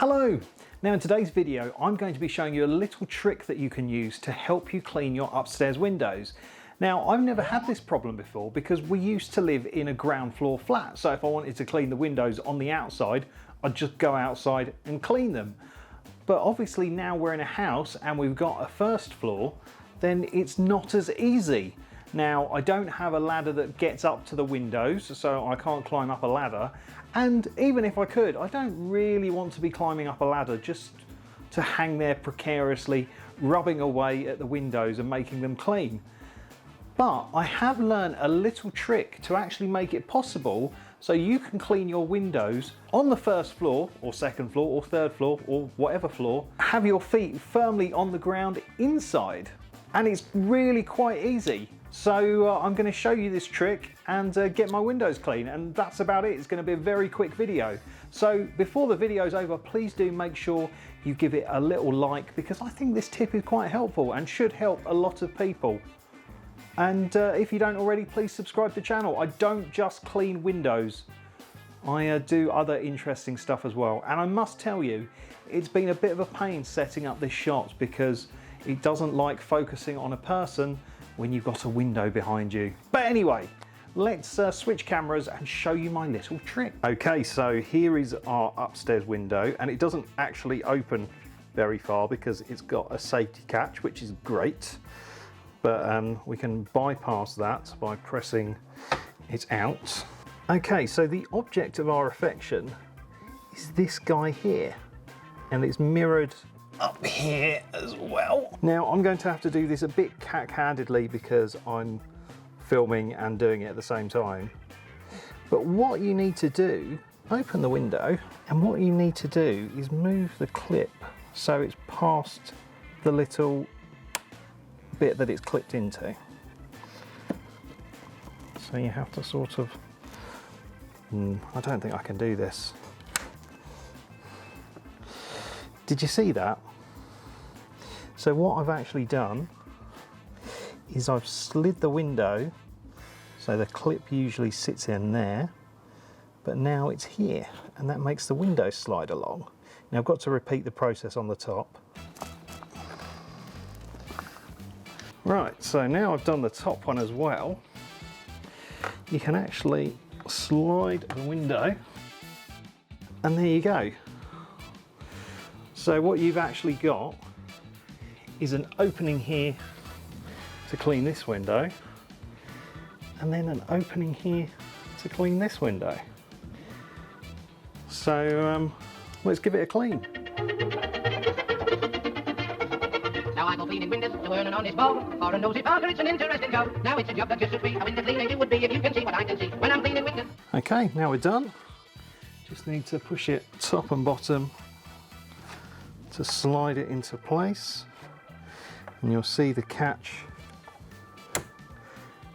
Hello! Now in today's video I'm going to be showing you a little trick that you can use to help you clean your upstairs windows. Now I've never had this problem before because we used to live in a ground floor flat, so if I wanted to clean the windows on the outside I'd just go outside and clean them. But obviously now we're in a house and we've got a first floor, then it's not as easy. Now I don't have a ladder that gets up to the windows, so I can't climb up a ladder, and even if I could, I don't really want to be climbing up a ladder just to hang there precariously, rubbing away at the windows and making them clean. But I have learned a little trick to actually make it possible so you can clean your windows on the first floor or second floor or third floor or whatever floor, have your feet firmly on the ground inside. And it's really quite easy. So I'm going to show you this trick and get my windows clean, and that's about it. It's going to be a very quick video. So before the video's over, please do make sure you give it a little like, because I think this tip is quite helpful and should help a lot of people. And if you don't already, please subscribe to the channel. I don't just clean windows. I do other interesting stuff as well. And I must tell you, it's been a bit of a pain setting up this shot because it doesn't like focusing on a person when you've got a window behind you. But anyway, let's switch cameras and show you my little trick. Okay, so here is our upstairs window, and it doesn't actually open very far because it's got a safety catch, which is great. But we can bypass that by pressing it out. Okay, so the object of our affection is this guy here, and it's mirrored up here as well. Now I'm going to have to do this a bit cack-handedly because I'm filming and doing it at the same time. But what you need to do, open the window, and what you need to do is move the clip so it's past the little bit that it's clipped into. So you have to sort of, I don't think I can do this. Did you see that? So what I've actually done is I've slid the window, so the clip usually sits in there, but now it's here, and that makes the window slide along. Now I've got to repeat the process on the top. Right, so now I've done the top one as well. You can actually slide the window, and there you go. So what you've actually got is an opening here to clean this window, and then an opening here to clean this window. So let's give it a clean. Now I go cleaning windows to earn an honest bowl. For a nosy Parker, it's an interesting go. Now it's a job that just suits me. How window cleaning it would be if you can see what I can see when I'm cleaning windows. Okay, now we're done. Just need to push it top and bottom to slide it into place, and you'll see the catch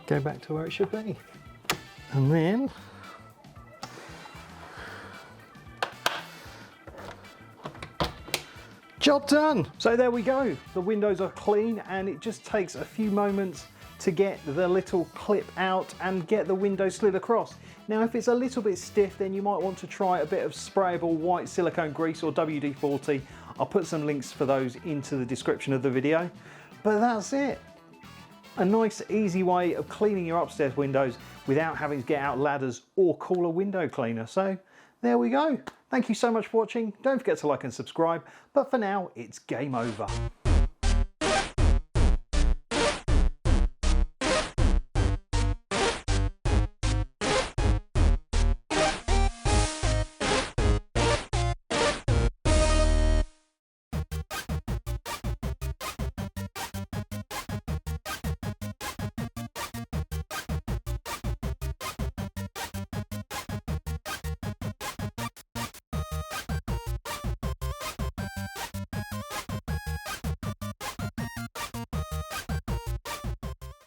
go back to where it should be. And then job done. So there we go, the windows are clean, and it just takes a few moments to get the little clip out and get the window slid across. Now if it's a little bit stiff, then you might want to try a bit of sprayable white silicone grease or WD-40. I'll put some links for those into the description of the video. But that's it. A nice easy way of cleaning your upstairs windows without having to get out ladders or call a window cleaner. So there we go. Thank you so much for watching. Don't forget to like and subscribe. But for now, it's game over.